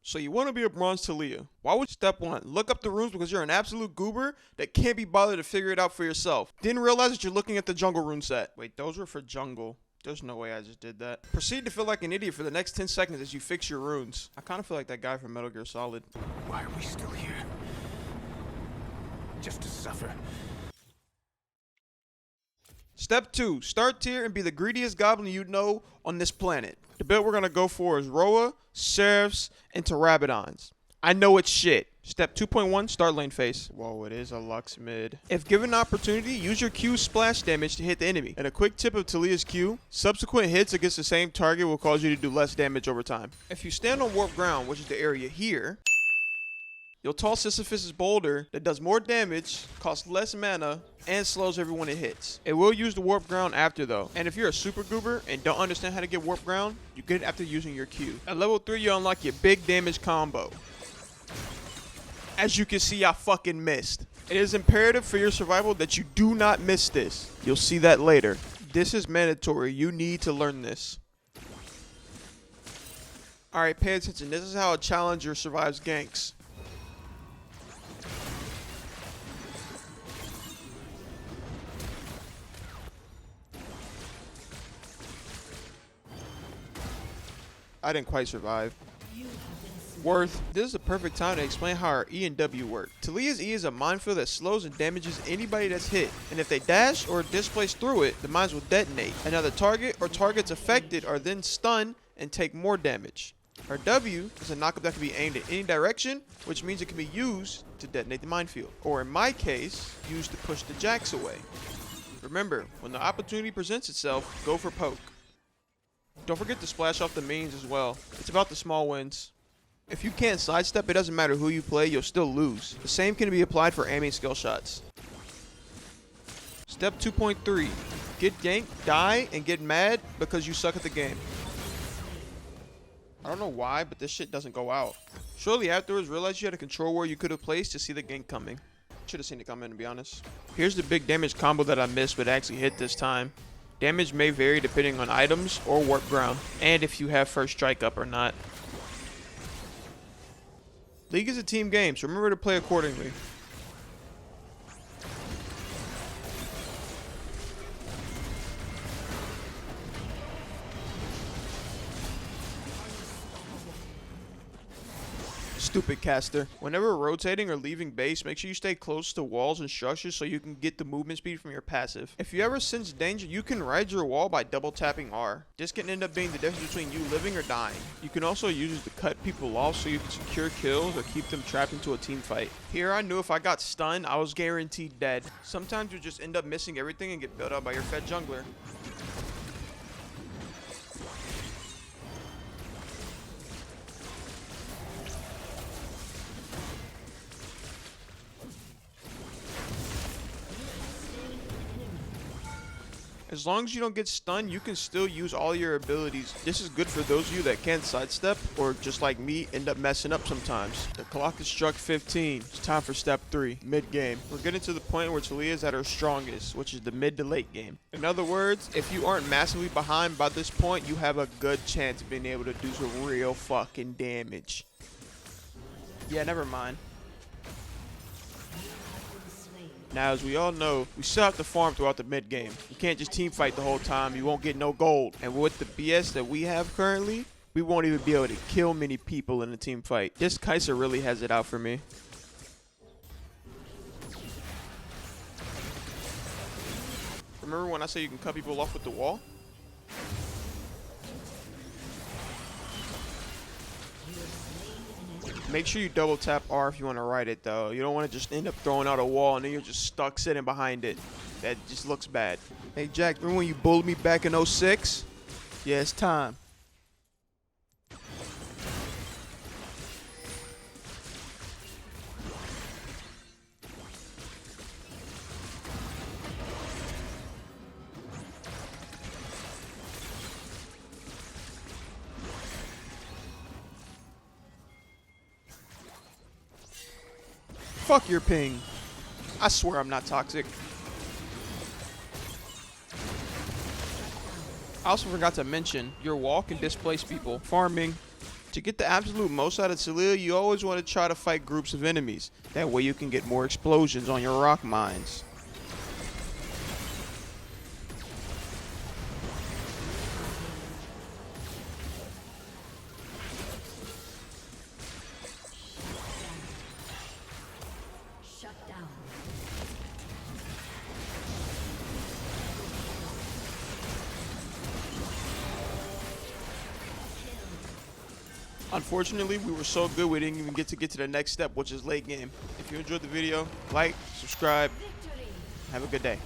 So you want to be a bronze Taliyah. Why would step 1? Look up the runes because you're an absolute goober that can't be bothered to figure it out for yourself. Didn't realize that you're looking at the jungle rune set. Wait, those were for jungle. There's no way I just did that. Proceed to feel like an idiot for the next 10 seconds as you fix your runes. I kind of feel like that guy from Metal Gear Solid. Why are we still here? Just to suffer. Step 2. Start tier and be the greediest goblin you know on this planet. The build we're going to go for is Roa, Seraphs, and Terabodons. I know it's shit. Step 2.1, start lane phase. Whoa, it is a Lux mid. If given the opportunity, use your Q splash damage to hit the enemy. And a quick tip of Taliyah's Q, subsequent hits against the same target will cause you to do less damage over time. If you stand on warp ground, which is the area here, you'll toss Sisyphus' boulder that does more damage, costs less mana, and slows everyone it hits. It will use the warp ground after though. And if you're a super goober and don't understand how to get warp ground, you get it after using your Q. At level 3, you unlock your big damage combo. As you can see, I fucking missed. It is imperative for your survival that you do not miss this. You'll see that later. This is mandatory. You need to learn this. Alright, pay attention. This is how a challenger survives ganks. I didn't quite survive. Worth. This is a perfect time to explain how our E and W work. Taliyah's E is a minefield that slows and damages anybody that's hit, and if they dash or displace through it, the mines will detonate. Another target or targets affected are then stunned and take more damage. Our W is a knockup that can be aimed in any direction, which means it can be used to detonate the minefield, or in my case, used to push the jacks away. Remember, when the opportunity presents itself, go for poke. Don't forget to splash off the minions as well. It's about the small wins. If you can't sidestep, it doesn't matter who you play, you'll still lose. The same can be applied for aiming skill shots. Step 2.3. Get ganked, die, and get mad because you suck at the game. I don't know why, but this shit doesn't go out. Shortly afterwards, realize you had a control where you could have placed to see the gank coming. Should have seen it coming, to be honest. Here's the big damage combo that I missed but actually hit this time. Damage may vary depending on items or warp ground, and if you have first strike up or not. League is a team game, so remember to play accordingly. Stupid caster. Whenever rotating or leaving base, make sure you stay close to walls and structures so you can get the movement speed from your passive. If you ever sense danger, you can ride your wall by double tapping R. This can end up being the difference between you living or dying. You can also use it to cut people off so you can secure kills or keep them trapped into a team fight. Here I knew if I got stunned, I was guaranteed dead. Sometimes you just end up missing everything and get built up by your fed jungler. As long as you don't get stunned, you can still use all your abilities. This is good for those of you that can't sidestep or just like me end up messing up sometimes. The clock is struck 15. It's time for step 3, mid game. We're getting to the point where Taliyah is at her strongest, which is the mid to late game. In other words, if you aren't massively behind by this point, you have a good chance of being able to do some real fucking damage. Yeah, never mind. Now, as we all know, we still have to farm throughout the mid game. You can't just team fight the whole time. You won't get no gold. And with the BS that we have currently, we won't even be able to kill many people in a team fight. This Kaiser really has it out for me. Remember when I say you can cut people off with the wall? Make sure you double tap R if you want to ride it though. You don't want to just end up throwing out a wall and then you're just stuck sitting behind it. That just looks bad. Hey Jack, remember when you bullied me back in 06? Yeah, it's time. Fuck your ping. I swear I'm not toxic. I also forgot to mention, your wall can displace people. Farming To get the absolute most out of Taliyah, you always want to try to fight groups of enemies. That way you can get more explosions on your rock mines. Shut down. Unfortunately, we were so good we didn't even get to the next step, which is late game. If you enjoyed the video, like, subscribe, Victory. have a good day.